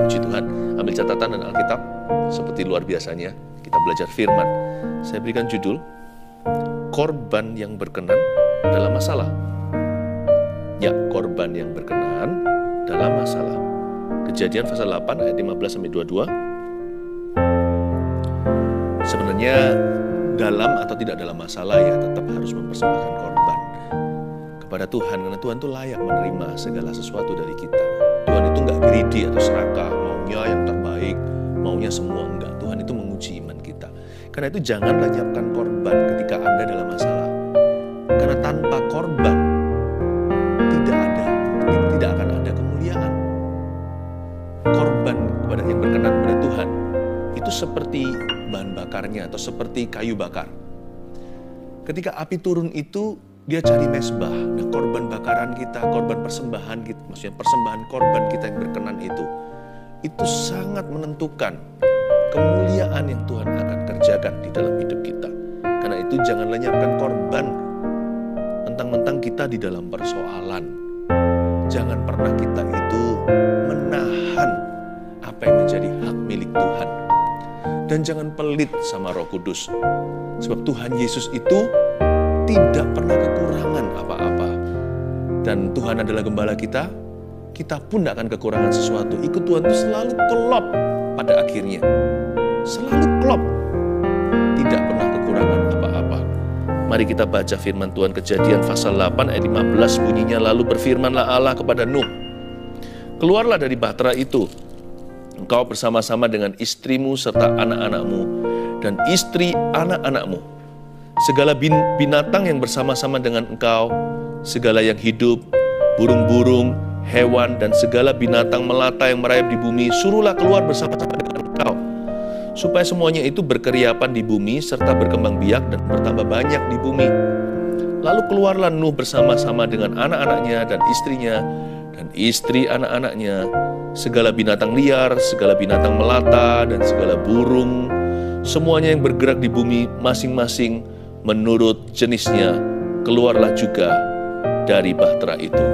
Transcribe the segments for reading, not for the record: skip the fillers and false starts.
Puji Tuhan, ambil catatan dan Alkitab. Seperti luar biasanya, kita belajar firman. Saya berikan judul, korban yang berkenan dalam masalah. Ya, korban yang berkenan dalam masalah. Kejadian pasal 8 ayat 15-22. Sebenarnya dalam atau tidak dalam masalah ya tetap harus mempersembahkan korban kepada Tuhan, karena Tuhan itu layak menerima segala sesuatu dari kita. Tuhan itu nggak greedy atau serakah, maunya yang terbaik, maunya semua, enggak. Tuhan itu menguji iman kita. Karena itu jangan lenyapkan korban ketika Anda dalam masalah. Karena tanpa korban tidak akan ada kemuliaan. Korban kepada yang berkenan kepada Tuhan itu seperti bahan bakarnya atau seperti kayu bakar. Ketika api turun itu dia cari mezbah. Nah, korban bakaran kita, korban persembahan kita, maksudnya persembahan korban kita yang berkenan itu sangat menentukan kemuliaan yang Tuhan akan kerjakan di dalam hidup kita. Karena itu jangan lenyapkan korban mentang-mentang kita di dalam persoalan. Jangan pernah kita itu menahan apa yang menjadi hak milik Tuhan. Dan jangan pelit sama Roh Kudus. Sebab Tuhan Yesus itu tidak pernah kekurangan apa-apa. Dan Tuhan adalah gembala kita, kita pun tidak akan kekurangan sesuatu. Ikut Tuhan itu selalu klop pada akhirnya. Selalu klop. Tidak pernah kekurangan apa-apa. Mari kita baca firman Tuhan, Kejadian pasal 8 ayat 15 bunyinya, lalu berfirmanlah Allah kepada Nuh, keluarlah dari bahtera itu, engkau bersama-sama dengan istrimu serta anak-anakmu dan istri anak-anakmu, segala binatang yang bersama-sama dengan engkau, segala yang hidup, burung-burung, hewan, dan segala binatang melata yang merayap di bumi, suruhlah keluar bersama-sama dengan engkau, supaya semuanya itu berkeriapan di bumi, serta berkembang biak dan bertambah banyak di bumi. Lalu keluarlah Nuh bersama-sama dengan anak-anaknya dan istrinya, dan istri anak-anaknya, segala binatang liar, segala binatang melata, dan segala burung, semuanya yang bergerak di bumi masing-masing menurut jenisnya, keluarlah juga dari bahtera itu.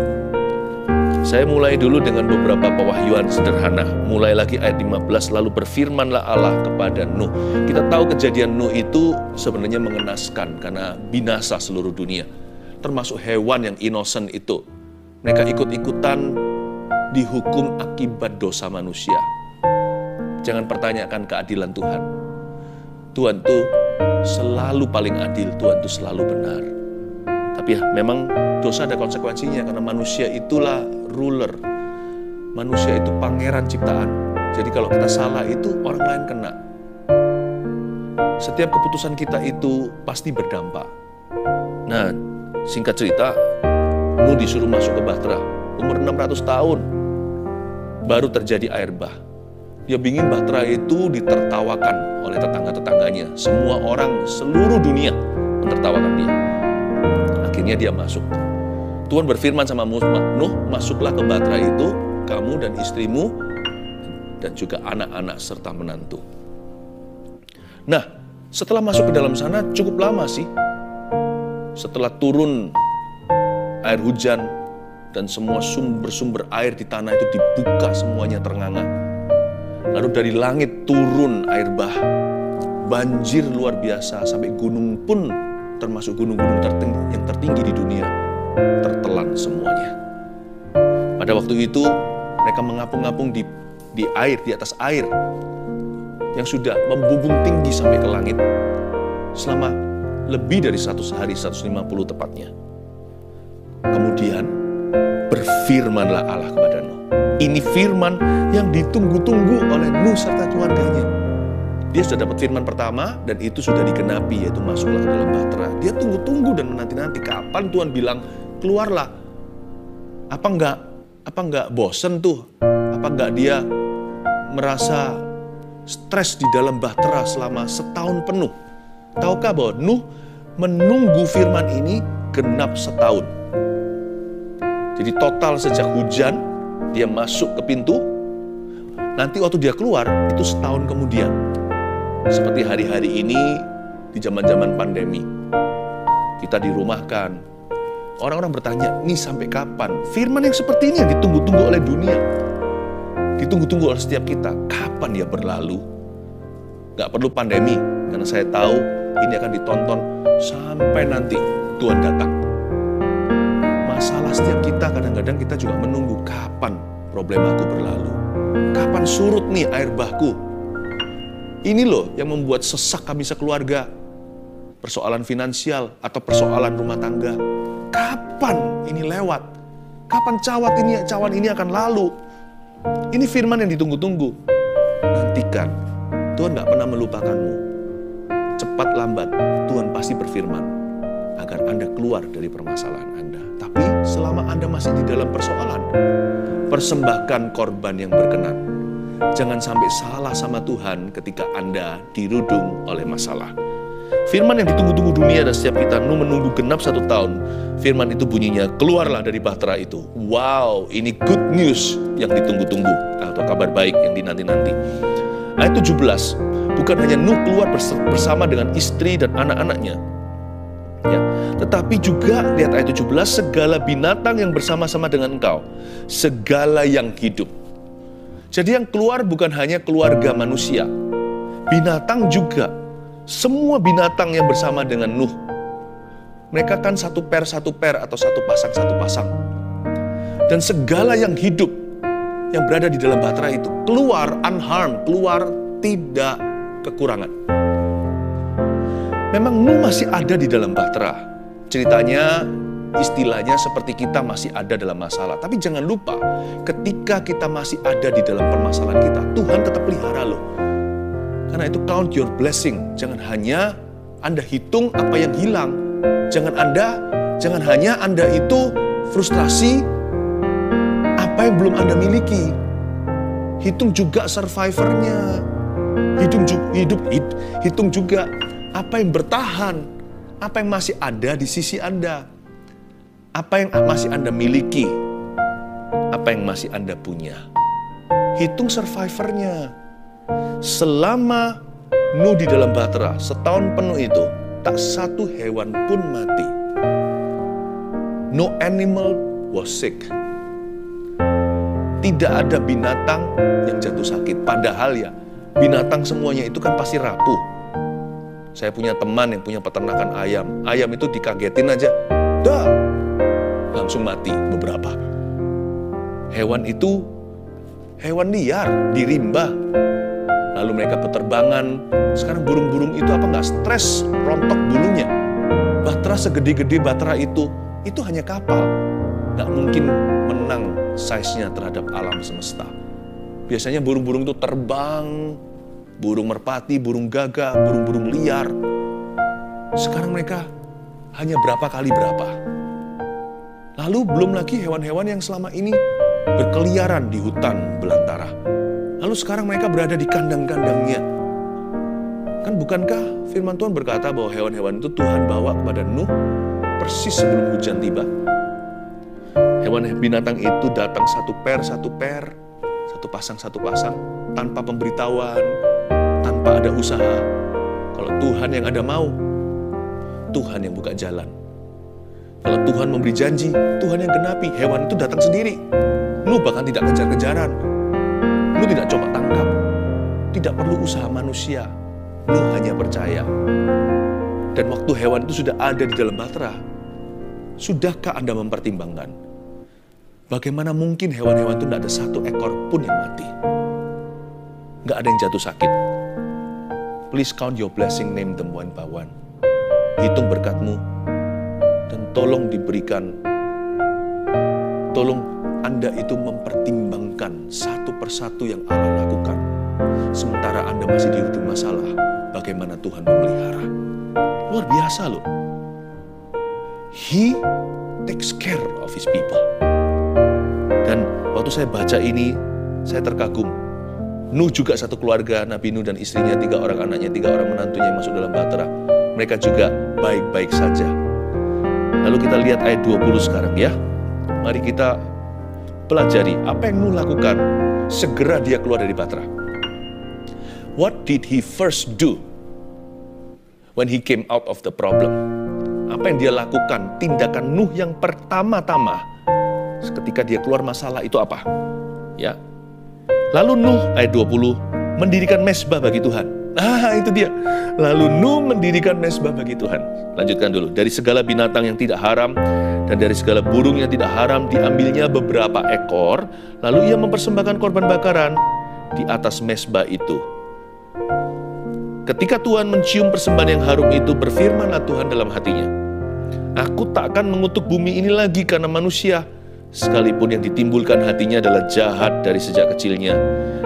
Saya mulai dulu dengan beberapa pewahyuan sederhana. Mulai lagi ayat 15, lalu berfirmanlah Allah kepada Nuh. Kita tahu kejadian Nuh itu sebenarnya mengenaskan karena binasa seluruh dunia. Termasuk hewan yang innocent itu. Mereka ikut-ikutan dihukum akibat dosa manusia. Jangan pertanyakan keadilan Tuhan. Tuhan itu selalu paling adil, Tuhan itu selalu benar. Tapi ya memang dosa ada konsekuensinya karena manusia itulah ruler. Manusia itu pangeran ciptaan. Jadi kalau kita salah itu orang lain kena. Setiap keputusan kita itu pasti berdampak. Nah, singkat cerita, Nuh disuruh masuk ke bahtera. Umur 600 tahun baru terjadi air bah. Dia ingin bahtera itu ditertawakan oleh tetangga-tetangganya. Semua orang seluruh dunia menertawakan dia. Akhirnya dia masuk. Tuhan berfirman sama Nuh, masuklah ke bahtera itu, kamu dan istrimu, dan juga anak-anak serta menantu. Nah, setelah masuk ke dalam sana cukup lama sih. Setelah turun air hujan dan semua sumber-sumber air di tanah itu dibuka semuanya ternganga. Lalu dari langit turun air bah, banjir luar biasa sampai gunung pun termasuk gunung-gunung yang tertinggi di dunia tertelan semuanya. Pada waktu itu mereka mengapung-apung di air, di atas air yang sudah membubung tinggi sampai ke langit selama lebih dari 100 hari, 150 tepatnya. Kemudian berfirmanlah Allah kepada Nuh. Ini firman yang ditunggu-tunggu oleh Nuh serta keluarganya. Dia sudah dapat firman pertama dan itu sudah digenapi, yaitu masuklah ke dalam bahtera. Dia tunggu-tunggu dan menanti-nanti kapan Tuhan bilang keluarlah. Apa enggak bosen tuh? Apa enggak dia merasa stres di dalam bahtera selama setahun penuh? Tahukah bahwa Nuh menunggu firman ini genap setahun. Jadi total sejak hujan dia masuk ke pintu, nanti waktu dia keluar itu setahun kemudian. Seperti hari-hari ini di zaman-zaman pandemi. Kita dirumahkan. Orang-orang bertanya, ini sampai kapan? Firman yang seperti ini yang ditunggu-tunggu oleh dunia. ditunggu-tunggu oleh setiap kita. Kapan dia berlalu? Gak perlu pandemi, karena saya tahu ini akan ditonton sampai nanti Tuhan datang. Masalah setiap kita, kadang-kadang kita juga menunggu kapan problemaku berlalu. Kapan surut nih air bahku? Ini loh yang membuat sesak kami sekeluarga. Persoalan finansial atau persoalan rumah tangga. Kapan ini lewat? Kapan cawan ini akan lalu? Ini firman yang ditunggu-tunggu. Nantikan, Tuhan gak pernah melupakanmu. Cepat lambat, Tuhan pasti berfirman agar Anda keluar dari permasalahan Anda. Tapi selama Anda masih di dalam persoalan, persembahkan korban yang berkenan. Jangan sampai salah sama Tuhan ketika Anda dirudung oleh masalah. Firman yang ditunggu-tunggu dunia dan setiap kita, Nuh menunggu genap 1 tahun. Firman itu bunyinya, keluarlah dari bahtera itu. Wow, ini good news yang ditunggu-tunggu, atau kabar baik yang dinanti-nanti. Ayat 17, bukan hanya Nuh keluar bersama dengan istri dan anak-anaknya, ya, tetapi juga, lihat ayat 17, segala binatang yang bersama-sama dengan engkau, segala yang hidup. Jadi yang keluar bukan hanya keluarga manusia, binatang juga. Semua binatang yang bersama dengan Nuh. Mereka kan satu per atau satu pasang. Dan segala yang hidup yang berada di dalam bahtera itu keluar unharmed, keluar tidak kekurangan. Memang Nuh masih ada di dalam bahtera. Ceritanya, istilahnya seperti kita masih ada dalam masalah. Tapi jangan lupa, ketika kita masih ada di dalam permasalahan kita, Tuhan tetap pelihara loh. Karena itu count your blessing. Jangan hanya Anda hitung apa yang hilang. Jangan hanya Anda itu frustrasi apa yang belum Anda miliki. Hitung juga survivornya. Hitung juga apa yang bertahan. Apa yang masih ada di sisi Anda. Apa yang masih Anda miliki. Apa yang masih Anda punya. Hitung survivornya. Selama Nuh di dalam bahtera setahun penuh itu, tak satu hewan pun mati. No animal was sick. Tidak ada binatang yang jatuh sakit. Padahal ya, binatang semuanya itu kan pasti rapuh. Saya punya teman yang punya peternakan ayam. Ayam itu dikagetin aja, dah, langsung mati beberapa. Hewan itu hewan liar, di rimba. Lalu mereka peterbangan. Sekarang burung-burung itu apa nggak stres rontok bulunya? Bahtera segede-gede bahtera itu hanya kapal. Nggak mungkin menang size-nya terhadap alam semesta. Biasanya burung-burung itu terbang, burung merpati, burung gagak, burung-burung liar. Sekarang mereka hanya berapa kali berapa. Lalu belum lagi hewan-hewan yang selama ini berkeliaran di hutan belantara. Lalu sekarang mereka berada di kandang-kandangnya. Kan bukankah firman Tuhan berkata bahwa hewan-hewan itu Tuhan bawa kepada Nuh persis sebelum hujan tiba? Hewan binatang itu datang satu per, satu pasang, tanpa pemberitahuan, tanpa ada usaha. Kalau Tuhan yang ada mau, Tuhan yang buka jalan. Kalau Tuhan memberi janji, Tuhan yang genapi. Hewan itu datang sendiri. Nuh bahkan tidak kejar-kejaran. Nuh tidak coba tangkap. Tidak perlu usaha manusia. Nuh hanya percaya. Dan waktu hewan itu sudah ada di dalam bahtera, sudahkah Anda mempertimbangkan? Bagaimana mungkin hewan-hewan itu tidak ada satu ekor pun yang mati? Nggak ada yang jatuh sakit. Please count your blessing, name them one by one. Hitung berkatmu. Dan tolong diberikan. Tolong Anda itu mempertimbangkan satu persatu yang Allah lakukan. Sementara Anda masih di ujung masalah, bagaimana Tuhan memelihara. Luar biasa loh. He takes care of his people. Dan waktu saya baca ini, saya terkagum. Nuh juga satu keluarga, Nabi Nuh dan istrinya, 3 orang anaknya, 3 orang menantunya yang masuk dalam bahtera. Mereka juga baik-baik saja. Lalu kita lihat ayat 20 sekarang ya. Mari kita pelajari apa yang Nuh lakukan. Segera dia keluar dari bahtera. What did he first do when he came out of the problem? Apa yang dia lakukan? Tindakan Nuh yang pertama-tama ketika dia keluar masalah itu apa? Ya, Lalu Nuh, ayat 20, mendirikan mezbah bagi Tuhan. Itu dia. Lalu Nuh mendirikan mezbah bagi Tuhan. Lanjutkan dulu. Dari segala binatang yang tidak haram dan dari segala burung yang tidak haram diambilnya beberapa ekor. Lalu ia mempersembahkan korban bakaran di atas mezbah itu. Ketika Tuhan mencium persembahan yang harum itu, berfirmanlah Tuhan dalam hatinya, aku tak akan mengutuk bumi ini lagi karena manusia, sekalipun yang ditimbulkan hatinya adalah jahat dari sejak kecilnya.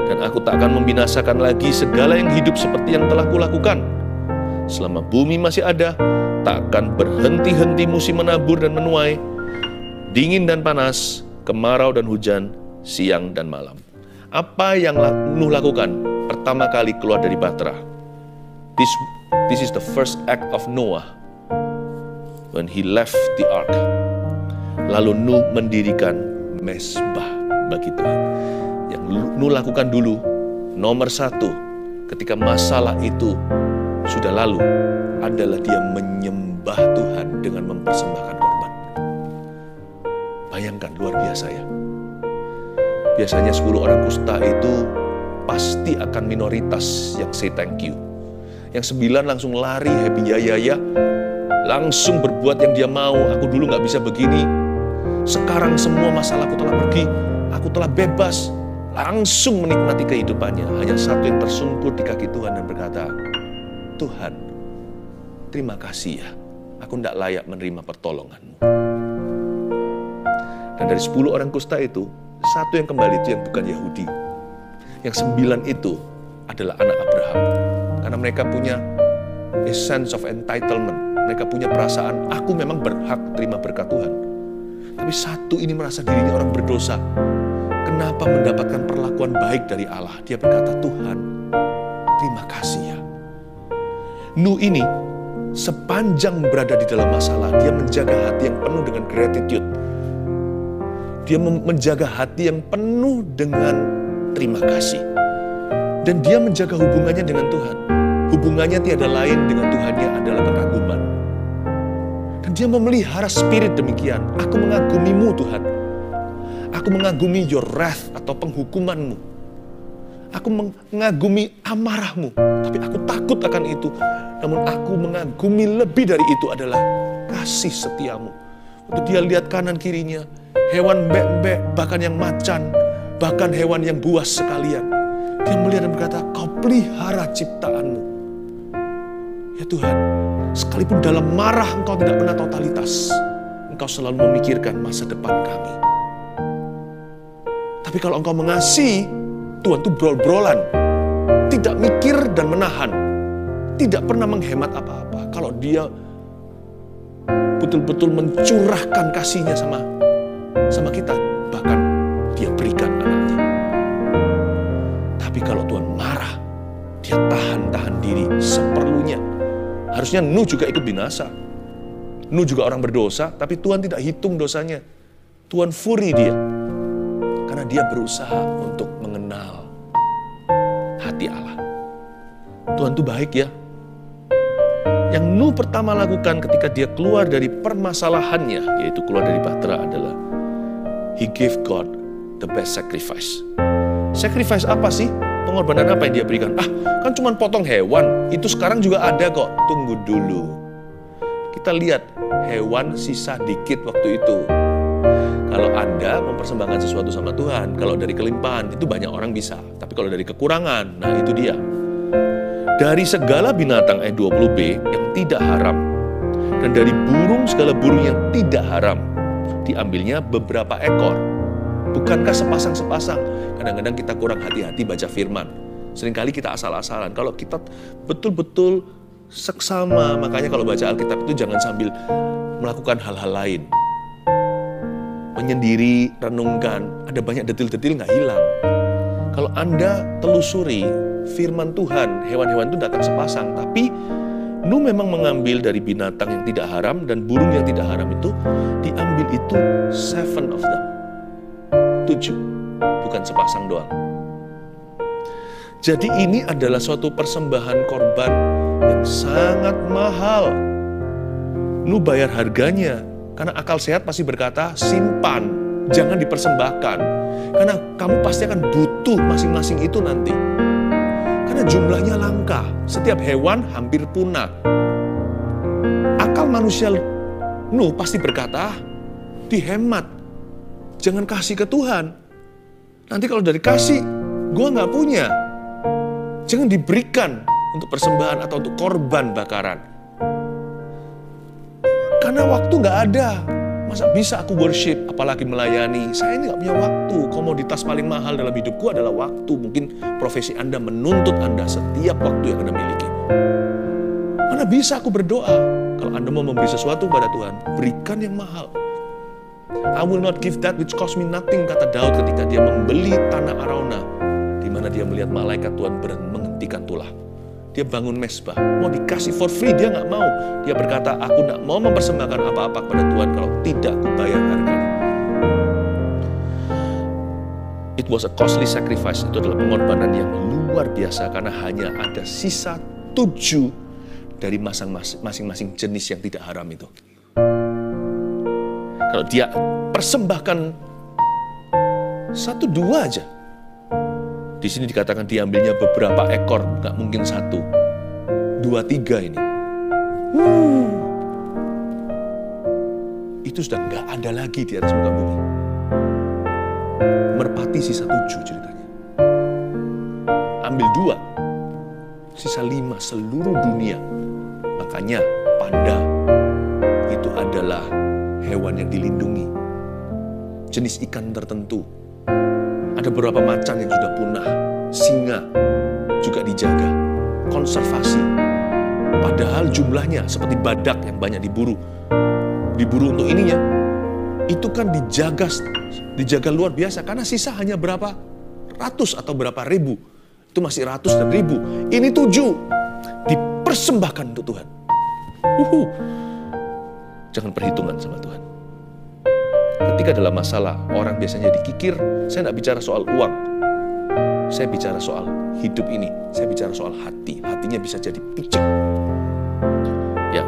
Dan aku tak akan membinasakan lagi segala yang hidup seperti yang telah kulakukan. Selama bumi masih ada, tak akan berhenti-henti musim menabur dan menuai, dingin dan panas, kemarau dan hujan, siang dan malam. Apa yang Nuh lakukan pertama kali keluar dari Bahtera? This is the first act of Noah when he left the ark. Lalu Nuh mendirikan mezbah bagi Tuhan. Yang Nuh lakukan dulu, nomor satu, ketika masalah itu sudah lalu, adalah dia menyembah Tuhan dengan mempersembahkan korban. Bayangkan, luar biasa ya. Biasanya 10 orang kusta itu pasti akan minoritas yang say thank you. Yang 9 langsung lari, happy ya, langsung berbuat yang dia mau. Aku dulu gak bisa begini, sekarang semua masalahku telah pergi, aku telah bebas. Langsung menikmati kehidupannya. Hanya satu yang tersungkur di kaki Tuhan dan berkata, Tuhan, terima kasih ya, aku tidak layak menerima pertolongan-Mu. Dan dari 10 orang kusta itu, satu yang kembali itu yang bukan Yahudi. Yang 9 itu adalah anak Abraham. Karena mereka punya a sense of entitlement. Mereka punya perasaan, aku memang berhak terima berkat Tuhan. Tapi satu ini merasa dirinya orang berdosa. Kenapa mendapatkan perlakuan baik dari Allah? Dia berkata, Tuhan, terima kasih ya. Nuh ini sepanjang berada di dalam masalah, dia menjaga hati yang penuh dengan gratitude. Dia menjaga hati yang penuh dengan terima kasih. Dan dia menjaga hubungannya dengan Tuhan. Hubungannya tiada lain dengan Tuhannya adalah kekaguman. Dan dia memelihara spirit demikian. Aku mengagumimu Tuhan. Aku mengagumi your wrath atau penghukumanmu. Aku mengagumi amarahmu. Tapi aku takut akan itu. Namun aku mengagumi lebih dari itu adalah kasih setiamu. Waktu dia lihat kanan kirinya, hewan bek-bek, bahkan yang macan, bahkan hewan yang buas sekalian. Dia melihat dan berkata, kau pelihara ciptaanmu. Ya Tuhan, sekalipun dalam marah engkau tidak pernah totalitas. Engkau selalu memikirkan masa depan kami. Tapi kalau engkau mengasihi, Tuhan itu brol-brolan. Tidak mikir dan menahan. Tidak pernah menghemat apa-apa. Kalau dia betul-betul mencurahkan kasihnya sama kita, bahkan dia berikan anaknya. Tapi kalau Tuhan marah, dia tahan diri seperlunya. Harusnya Nuh juga ikut binasa. Nuh juga orang berdosa, tapi Tuhan tidak hitung dosanya. Tuhan furi dia. Karena dia berusaha untuk mengenal hati Allah. Tuhan itu baik ya. Yang Nuh pertama lakukan ketika dia keluar dari permasalahannya, yaitu keluar dari Bahtera, adalah he gave God the best sacrifice. Sacrifice apa sih? Pengorbanan apa yang dia berikan? Kan cuma potong hewan. Itu sekarang juga ada kok. Tunggu dulu. Kita lihat hewan sisa dikit waktu itu. Kalau Anda mempersembahkan sesuatu sama Tuhan, kalau dari kelimpahan itu banyak orang bisa. Tapi kalau dari kekurangan, nah itu dia. Dari segala binatang ayat 20b yang tidak haram, dan dari burung segala burung yang tidak haram, diambilnya beberapa ekor. Bukankah sepasang-sepasang? Kadang-kadang kita kurang hati-hati baca firman. Seringkali kita asal-asalan. Kalau kita betul-betul seksama, makanya kalau baca Alkitab itu jangan sambil melakukan hal-hal lain. Menyendiri, renungkan, ada banyak detil-detil nggak hilang. Kalau Anda telusuri firman Tuhan, hewan-hewan itu datang sepasang, tapi Nuh memang mengambil dari binatang yang tidak haram dan burung yang tidak haram itu, diambil itu 7 of them. 7, bukan sepasang doang. Jadi ini adalah suatu persembahan korban yang sangat mahal. Nuh bayar harganya, karena akal sehat pasti berkata, simpan. jangan dipersembahkan. Karena kamu pasti akan butuh masing-masing itu nanti. Karena jumlahnya langka, setiap hewan hampir punah. Akal manusia Nuh pasti berkata, dihemat, jangan kasih ke Tuhan. Nanti kalau dari kasih, gue nggak punya. Jangan diberikan untuk persembahan atau untuk korban bakaran. Karena waktu nggak ada. Masa bisa aku worship, apalagi melayani? Saya ini nggak punya waktu. Komoditas paling mahal dalam hidupku adalah waktu. Mungkin profesi Anda menuntut Anda setiap waktu yang Anda miliki. Mana bisa aku berdoa? Kalau Anda mau memberi sesuatu kepada Tuhan, berikan yang mahal. I will not give that which cost me nothing, kata Daud ketika dia membeli tanah Arauna, di mana dia melihat malaikat Tuhan menghentikan tulah. Dia bangun mesbah, mau dikasih for free, dia nggak mau. Dia berkata, aku nggak mau mempersembahkan apa-apa kepada Tuhan kalau tidak aku bayar harganya. It was a costly sacrifice, itu adalah pengorbanan yang luar biasa, karena hanya ada sisa 7 dari masing-masing jenis yang tidak haram itu. Kalau dia persembahkan 1-2 aja, di sini dikatakan diambilnya beberapa ekor, nggak mungkin 1, 2, 3 ini. Itu sudah nggak ada lagi di atas muka bumi. Merpati sisa 7 ceritanya. Ambil 2, sisa 5 seluruh dunia. Makanya panda itu adalah hewan yang dilindungi. Jenis ikan tertentu. Ada beberapa macan yang sudah punah. Singa juga dijaga. Konservasi. Padahal jumlahnya seperti badak yang banyak diburu. Diburu untuk ininya. Itu kan dijaga luar biasa. Karena sisa hanya berapa ratus atau berapa ribu. Itu masih ratus dan ribu. Ini 7. Dipersembahkan untuk Tuhan. Jangan perhitungan sama Tuhan. Ketika dalam masalah, orang biasanya dikikir, saya tidak bicara soal uang. Saya bicara soal hidup ini. Saya bicara soal hati. Hatinya bisa jadi picik. Ya.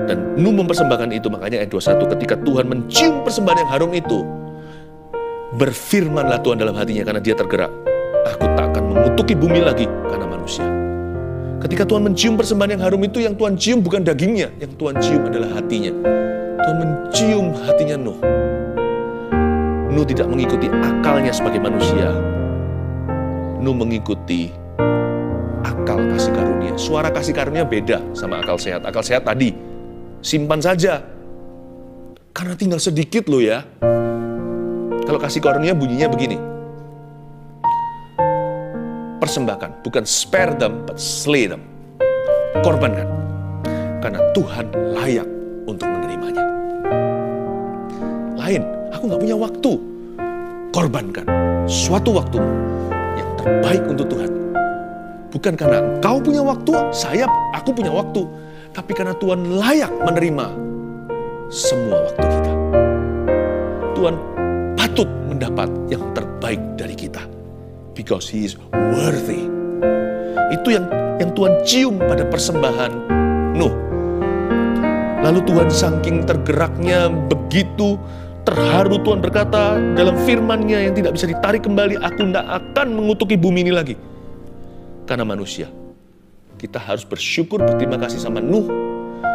Dan Nuh mempersembahkan itu, makanya ayat 21, ketika Tuhan mencium persembahan yang harum itu, berfirmanlah Tuhan dalam hatinya karena dia tergerak. Aku tak akan mengutuki bumi lagi karena manusia. Ketika Tuhan mencium persembahan yang harum itu, yang Tuhan cium bukan dagingnya, yang Tuhan cium adalah hatinya. Tuhan mencium hatinya Nuh. Nuh tidak mengikuti akalnya sebagai manusia. Nuh mengikuti akal kasih karunia. Suara kasih karunia beda sama akal sehat. Akal sehat tadi, simpan saja. Karena tinggal sedikit loh ya. Kalau kasih karunia bunyinya begini. Persembahkan, bukan spare them, but slay them. Korbankan. Karena Tuhan layak untuk menerimanya. Lain, aku gak punya waktu. Korbankan suatu waktumu yang terbaik untuk Tuhan. Bukan karena engkau punya waktu, aku punya waktu. Tapi karena Tuhan layak menerima semua waktu kita. Tuhan patut mendapat yang terbaik dari kita. Because He is worthy. Itu yang Tuhan cium pada persembahan Nuh. Lalu Tuhan saking tergeraknya, begitu terharu, Tuhan berkata dalam firman-Nya yang tidak bisa ditarik kembali, aku tidak akan mengutuki bumi ini lagi. Karena manusia. Kita harus bersyukur, berterima kasih sama Nuh.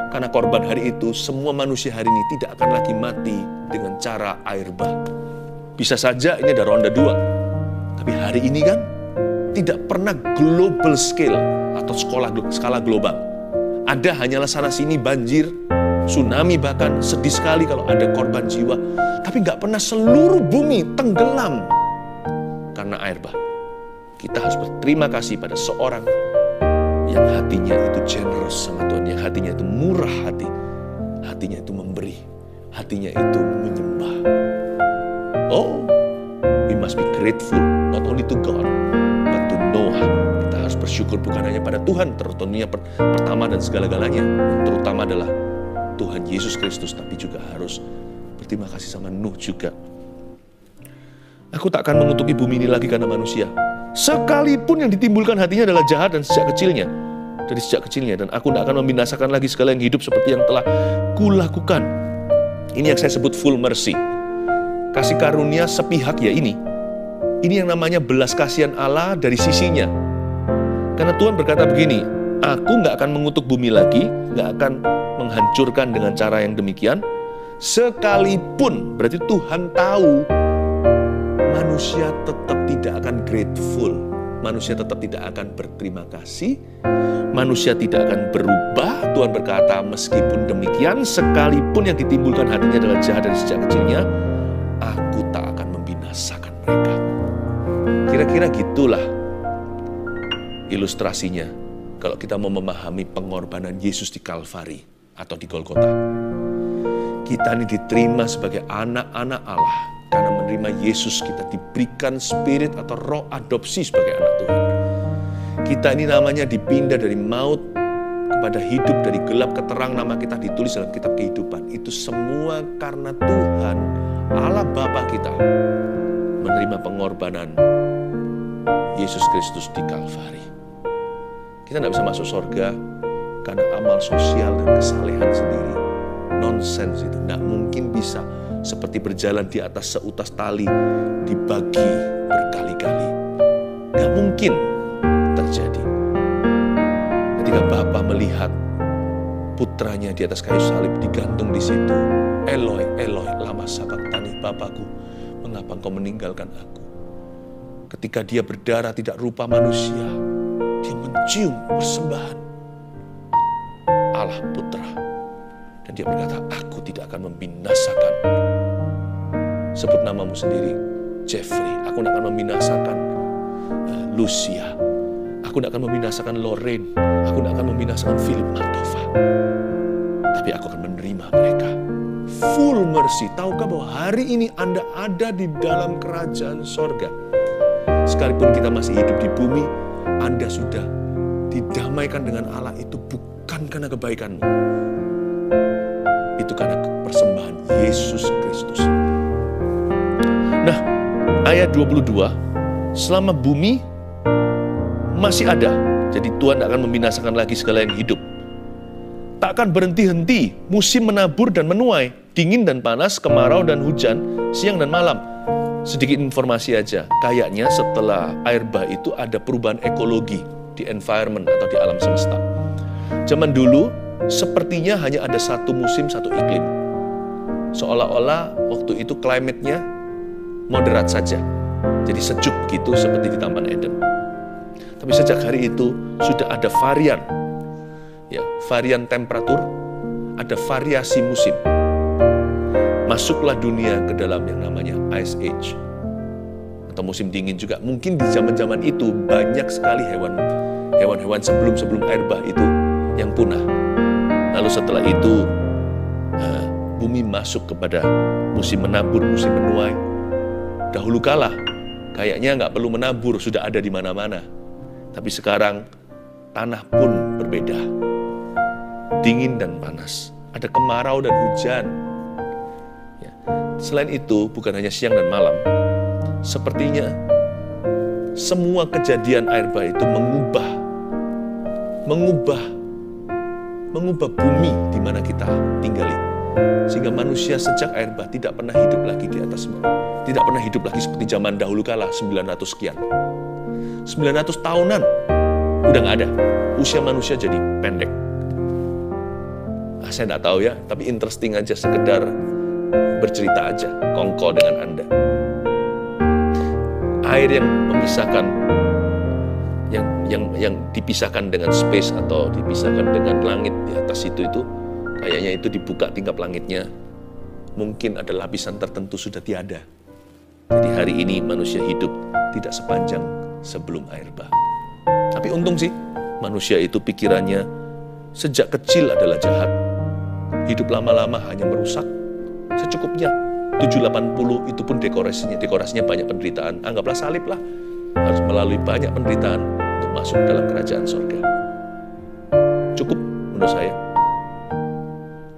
Karena korban hari itu, semua manusia hari ini tidak akan lagi mati dengan cara air bah. Bisa saja ini ada ronda 2. Tapi hari ini kan tidak pernah global scale atau skala global. Ada hanyalah sana sini banjir, tsunami, bahkan sedih sekali kalau ada korban jiwa. Tapi nggak pernah seluruh bumi tenggelam karena air bah. Kita harus berterima kasih pada seorang yang hatinya itu generous sama Tuhan, yang hatinya itu murah hati, hatinya itu memberi, hatinya itu menyembah. Oh, we must be grateful not only to God, but to Noah. Kita harus bersyukur bukan hanya pada Tuhan, tentunya pertama dan segala-galanya, yang terutama adalah Tuhan Yesus Kristus, tapi juga harus berterima kasih sama Nuh juga. Aku tak akan mengutuki bumi ini lagi karena manusia. Sekalipun yang ditimbulkan hatinya adalah jahat dan sejak kecilnya. Dan aku tidak akan membinasakan lagi segala yang hidup seperti yang telah kulakukan. Ini yang saya sebut full mercy. kasih karunia sepihak ya ini. Ini yang namanya belas kasihan Allah dari sisinya. Karena Tuhan berkata begini, aku nggak akan mengutuk bumi lagi, nggak akan menghancurkan dengan cara yang demikian. Sekalipun, berarti Tuhan tahu manusia tetap tidak akan grateful. Manusia tetap tidak akan berterima kasih. Manusia tidak akan berubah. Tuhan berkata, meskipun demikian, sekalipun yang ditimbulkan hatinya adalah jahat dari sejak kecilnya, aku tak akan membinasakan mereka. Kira-kira gitulah ilustrasinya kalau kita mau memahami pengorbanan Yesus di Kalvari atau di Golgota. Kita ini diterima sebagai anak-anak Allah. Karena menerima Yesus, kita diberikan spirit atau roh adopsi sebagai anak Tuhan. Kita ini namanya dipindah dari maut kepada hidup, dari gelap ke terang. Nama kita ditulis dalam kitab kehidupan. Itu semua karena Tuhan, Allah Bapa kita, menerima pengorbanan Yesus Kristus di Kalvari. Kita tidak bisa masuk surga karena amal sosial dan kesalehan sendiri. Nonsens itu, tidak mungkin bisa. Seperti berjalan di atas seutas tali, dibagi berkali-kali. Gak mungkin terjadi. Ketika Bapa melihat putranya di atas kayu salib digantung di situ, Eloi, Eloi, lama sabachthani, Bapakku, mengapa engkau meninggalkan aku? Ketika dia berdarah tidak rupa manusia, dia mencium persembahan Allah Putra. Dan dia berkata, aku tidak akan membinasakan. Sebut namamu sendiri, Jeffrey. Aku tidak akan membinasakan Lucia. Aku tidak akan membinasakan Lorraine. Aku tidak akan membinasakan Philip Mantova. Tapi aku akan menerima mereka. Full mercy. Tahukah bahwa hari ini Anda ada di dalam kerajaan sorga? Sekalipun kita masih hidup di bumi, Anda sudah didamaikan dengan Allah itu bukan karena kebaikanmu. Itu karena persembahan Yesus Kristus. Nah, ayat 22, selama bumi masih ada, jadi Tuhan tak akan membinasakan lagi segala yang hidup. Tak akan berhenti-henti musim menabur dan menuai, dingin dan panas, kemarau dan hujan, siang dan malam. Sedikit informasi aja, kayaknya setelah air bah itu ada perubahan ekologi di environment atau di alam semesta. Zaman dulu, sepertinya hanya ada satu musim, satu iklim. Seolah-olah waktu itu climate-nya moderat saja. Jadi sejuk gitu seperti di Taman Eden. Tapi sejak hari itu sudah ada varian. Ya, varian temperatur, ada variasi musim. Masuklah dunia ke dalam yang namanya Ice Age. Atau musim dingin juga. Mungkin di zaman-zaman itu banyak sekali hewan-hewan sebelum air bah itu yang punah. Lalu setelah itu, bumi masuk kepada musim menabur, musim menuai. Dahulu kala, kayaknya nggak perlu menabur, sudah ada di mana-mana. Tapi sekarang, tanah pun berbeda. Dingin dan panas. Ada kemarau dan hujan. Ya. Selain itu, bukan hanya siang dan malam. Sepertinya, semua kejadian air bah itu mengubah bumi di mana kita tinggali. Sehingga manusia sejak air bah tidak pernah hidup lagi di atas bumi. Tidak pernah hidup lagi seperti zaman dahulu kala, 900 sekian. 900 tahunan, udah nggak ada. Usia manusia jadi pendek. Saya nggak tahu ya, tapi interesting aja, sekedar bercerita aja, kongko dengan Anda. Air yang memisahkan, yang dipisahkan dengan space atau dipisahkan dengan langit di atas itu kayaknya itu dibuka tingkap langitnya, mungkin ada lapisan tertentu sudah tiada. Jadi hari ini manusia hidup tidak sepanjang sebelum air bah. Tapi untung sih, manusia itu pikirannya sejak kecil adalah jahat. Hidup lama-lama hanya merusak secukupnya. 780 itu pun dekorasinya banyak penderitaan. Anggaplah salib lah. Harus melalui banyak penderitaan untuk masuk dalam kerajaan sorga. Cukup menurut saya.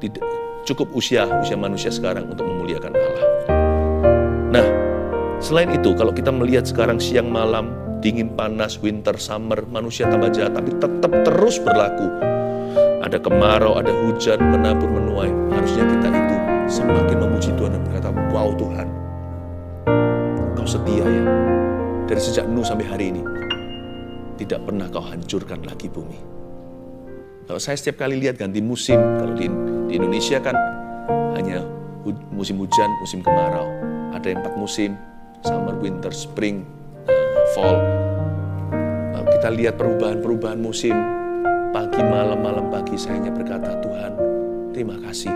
Tidak cukup usia manusia sekarang untuk memuliakan Allah. Nah, selain itu, kalau kita melihat sekarang siang malam, dingin panas, winter, summer, manusia tambah jahat, tapi tetap terus berlaku. Ada kemarau, ada hujan, menabur, menuai. Harusnya kita itu semakin memuji Tuhan dan berkata, wow Tuhan, Kau setia ya. Dari sejak Nuh sampai hari ini, tidak pernah Kau hancurkan lagi bumi. Kalau saya setiap kali lihat ganti musim, kalau di Indonesia kan hanya musim hujan, musim kemarau. Ada 4 musim, summer, winter, spring, fall. Kita lihat perubahan musim, pagi, malam, malam, pagi. Saya hanya berkata, Tuhan, terima kasih.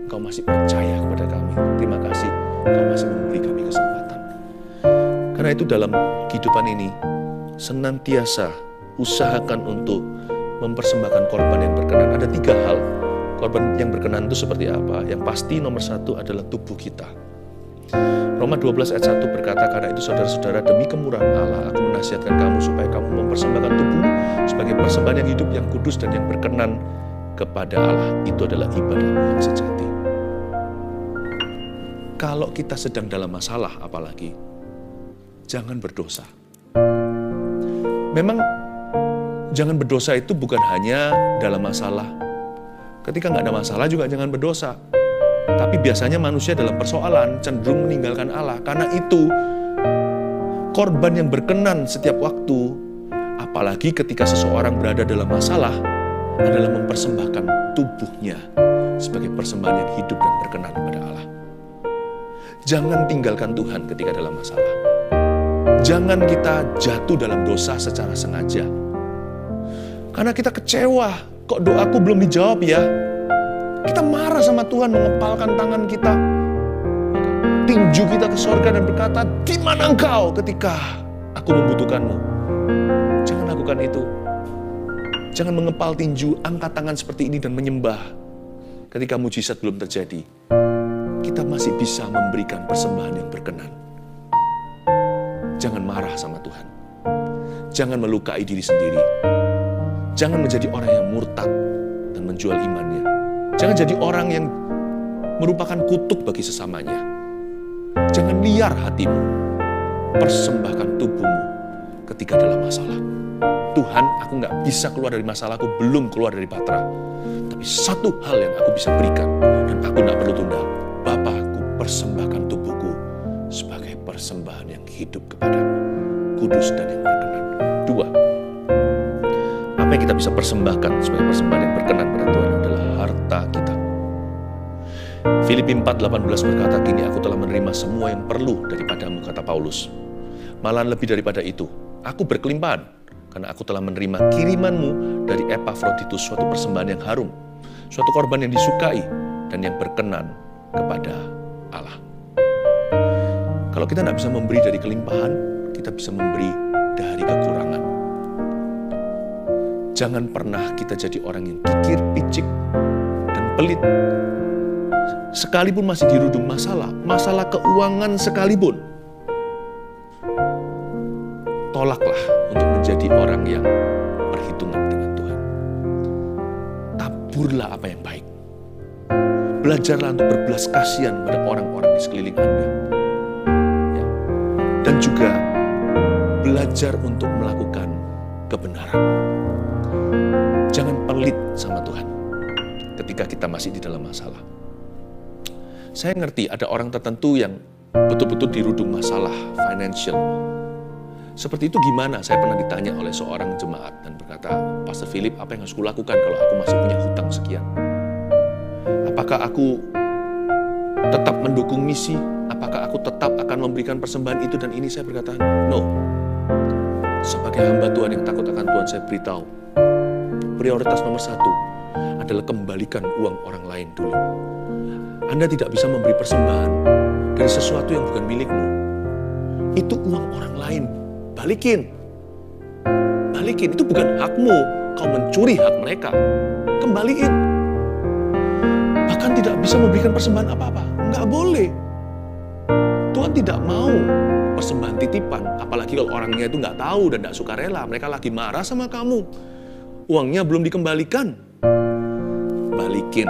Engkau masih percaya kepada kami. Terima kasih, Engkau masih memberi kami kesempatan. Karena itu dalam kehidupan ini, senantiasa usahakan untuk mempersembahkan korban yang berkenan. Ada 3 hal. Korban yang berkenan itu seperti apa? Yang pasti nomor 1 adalah tubuh kita. Roma 12 ayat 1 berkata, karena itu saudara-saudara, demi kemurahan Allah, aku menasihatkan kamu supaya kamu mempersembahkan tubuh sebagai persembahan yang hidup, yang kudus, dan yang berkenan kepada Allah. Itu adalah ibadahmu yang sejati. Kalau kita sedang dalam masalah apalagi, jangan berdosa. Memang jangan berdosa itu bukan hanya dalam masalah. Ketika nggak ada masalah juga jangan berdosa. Tapi biasanya manusia dalam persoalan cenderung meninggalkan Allah. Karena itu, korban yang berkenan setiap waktu, apalagi ketika seseorang berada dalam masalah, adalah mempersembahkan tubuhnya sebagai persembahan yang hidup dan berkenan kepada Allah. Jangan tinggalkan Tuhan ketika dalam masalah. Jangan kita jatuh dalam dosa secara sengaja. Karena kita kecewa, kok doaku belum dijawab ya? Kita marah sama Tuhan, mengepalkan tangan kita, tinju kita ke sorga dan berkata, di mana engkau ketika aku membutuhkanmu? Jangan lakukan itu. Jangan mengepal tinju, angkat tangan seperti ini dan menyembah ketika mujizat belum terjadi. Kita masih bisa memberikan persembahan yang berkenan. Jangan marah sama Tuhan. Jangan melukai diri sendiri. Jangan menjadi orang yang murtad dan menjual imannya. Jangan jadi orang yang merupakan kutuk bagi sesamanya. Jangan liar hatimu. Persembahkan tubuhmu ketika dalam masalah. Tuhan, aku nggak bisa keluar dari masalahku, belum keluar dari Patra. Tapi satu hal yang aku bisa berikan, dan aku nggak perlu tunda. Bapa, aku persembahkan tubuhku sebagai persembahan yang hidup kepadamu, kudus dan yang berkenan. 2, apa yang kita bisa persembahkan sebagai persembahan yang berkenan pada Tuhan adalah harta kita. Filipi 4:18 berkata, kini aku telah menerima semua yang perlu daripadamu, kata Paulus. Malahan lebih daripada itu, aku berkelimpahan, karena aku telah menerima kirimanmu dari Epafroditus, suatu persembahan yang harum, suatu korban yang disukai dan yang berkenan kepada Allah. Kalau kita tidak bisa memberi dari kelimpahan, kita bisa memberi dari kekurangan. Jangan pernah kita jadi orang yang kikir, picik, dan pelit. Sekalipun masih dirudung masalah keuangan sekalipun, tolaklah untuk menjadi orang yang perhitungan dengan Tuhan. Taburlah apa yang baik. Belajarlah untuk berbelas kasihan pada orang-orang di sekeliling Anda. Ya. Dan juga belajar untuk melakukan kebenaran. Jangan pelit sama Tuhan ketika kita masih di dalam masalah. Saya ngerti ada orang tertentu yang betul-betul dirudung masalah financial. Seperti itu gimana? Saya pernah ditanya oleh seorang jemaat dan berkata, Pastor Philip, apa yang harus kulakukan kalau aku masih punya hutang sekian? Apakah aku tetap mendukung misi? Apakah aku tetap akan memberikan persembahan itu dan ini? Saya berkata, no. Sebagai hamba Tuhan yang takut akan Tuhan, saya beritahu, prioritas nomor 1 adalah kembalikan uang orang lain dulu. Anda tidak bisa memberi persembahan dari sesuatu yang bukan milikmu. Itu uang orang lain. Balikin. Itu bukan hakmu. Kau mencuri hak mereka. Kembaliin. Bahkan tidak bisa memberikan persembahan apa-apa. Nggak boleh. Tuhan tidak mau persembahan titipan. Apalagi kalau orangnya itu nggak tahu dan nggak suka rela. Mereka lagi marah sama kamu. Uangnya belum dikembalikan. Balikin.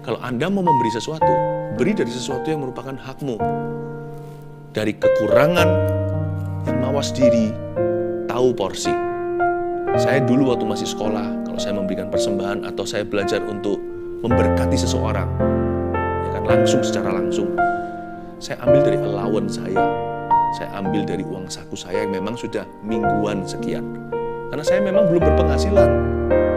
Kalau Anda mau memberi sesuatu, beri dari sesuatu yang merupakan hakmu. Dari kekurangan, yang mawas diri, tahu porsi. Saya dulu waktu masih sekolah, kalau saya memberikan persembahan atau saya belajar untuk memberkati seseorang, ya kan, langsung, secara langsung, Saya ambil dari allowance saya ambil dari uang saku saya yang memang sudah mingguan sekian. Karena saya memang belum berpenghasilan.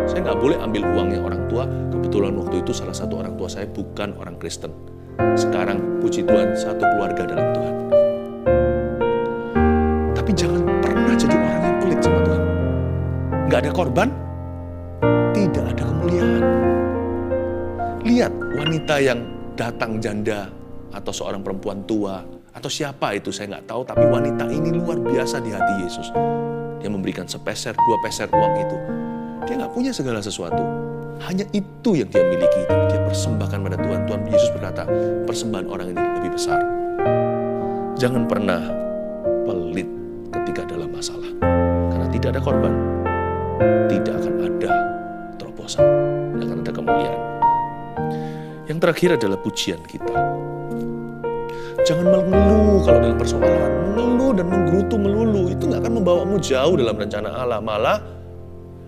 Saya nggak boleh ambil uangnya orang tua. Kebetulan waktu itu salah satu orang tua saya bukan orang Kristen. Sekarang puji Tuhan satu keluarga dalam Tuhan. Tapi jangan pernah jadi orang yang pelit sama Tuhan. Nggak ada korban, tidak ada kemuliaan. Lihat wanita yang datang janda atau seorang perempuan tua atau siapa itu saya nggak tahu, tapi wanita ini luar biasa di hati Yesus. Dia memberikan sepeser, 2 peser uang itu. Dia nggak punya segala sesuatu. Hanya itu yang dia miliki, tapi dia persembahkan pada Tuhan. Tuhan Yesus berkata, persembahan orang ini lebih besar. Jangan pernah pelit ketika dalam masalah. Karena tidak ada korban, tidak akan ada terobosan, tidak akan ada kemuliaan. Yang terakhir adalah pujian kita. Jangan mengeluh kalau dalam persoalan. Mengeluh dan menggerutu melulu, itu nggak akan membawamu jauh dalam rencana Allah. Malah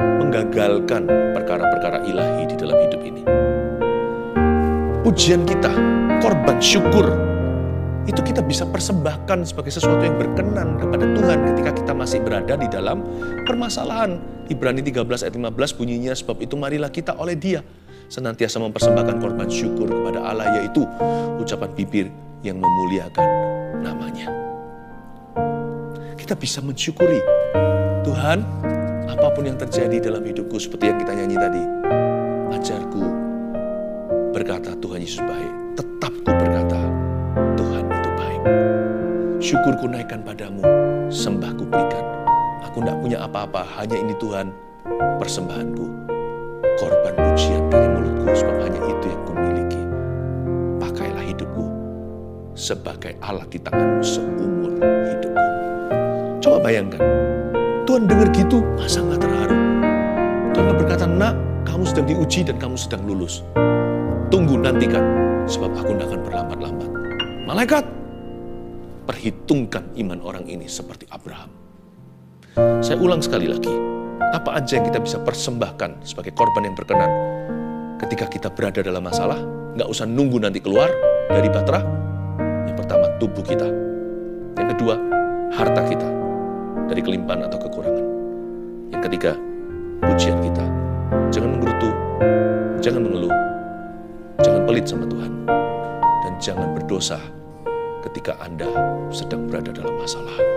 menggagalkan perkara-perkara ilahi di dalam hidup ini. Pujian kita, korban syukur, itu kita bisa persembahkan sebagai sesuatu yang berkenan kepada Tuhan ketika kita masih berada di dalam permasalahan. Ibrani 13 ayat 15 bunyinya, sebab itu marilah kita oleh Dia senantiasa mempersembahkan korban syukur kepada Allah, yaitu ucapan bibir yang memuliakan namanya. Kita bisa mensyukuri, Tuhan, apapun yang terjadi dalam hidupku, seperti yang kita nyanyi tadi, ajarku berkata Tuhan Yesus baik, tetap ku berkata Tuhan itu baik. Syukurku naikkan padamu, sembahku berikan. Aku tidak punya apa-apa, hanya ini Tuhan persembahanku, korban pujian dari mulutku, sebab hanya itu yang kumiliki. Pakailah hidupku sebagai alat di tanganmu seumur hidupku. Coba bayangkan, Tuhan dengar gitu, masa nggak terharu? Tuhan berkata, nak, kamu sedang diuji dan kamu sedang lulus. Tunggu, nantikan, sebab aku tidak akan berlambat-lambat. Malaikat, perhitungkan iman orang ini seperti Abraham. Saya ulang sekali lagi, apa aja yang kita bisa persembahkan sebagai korban yang berkenan ketika kita berada dalam masalah? Nggak usah nunggu nanti keluar dari bahtera. Yang pertama, tubuh kita. Yang kedua, harta kita dari kelimpahan atau kekurangan. Yang ketiga, pujian kita. Jangan menggerutu, jangan mengeluh, jangan pelit sama Tuhan, dan jangan berdosa ketika Anda sedang berada dalam masalah.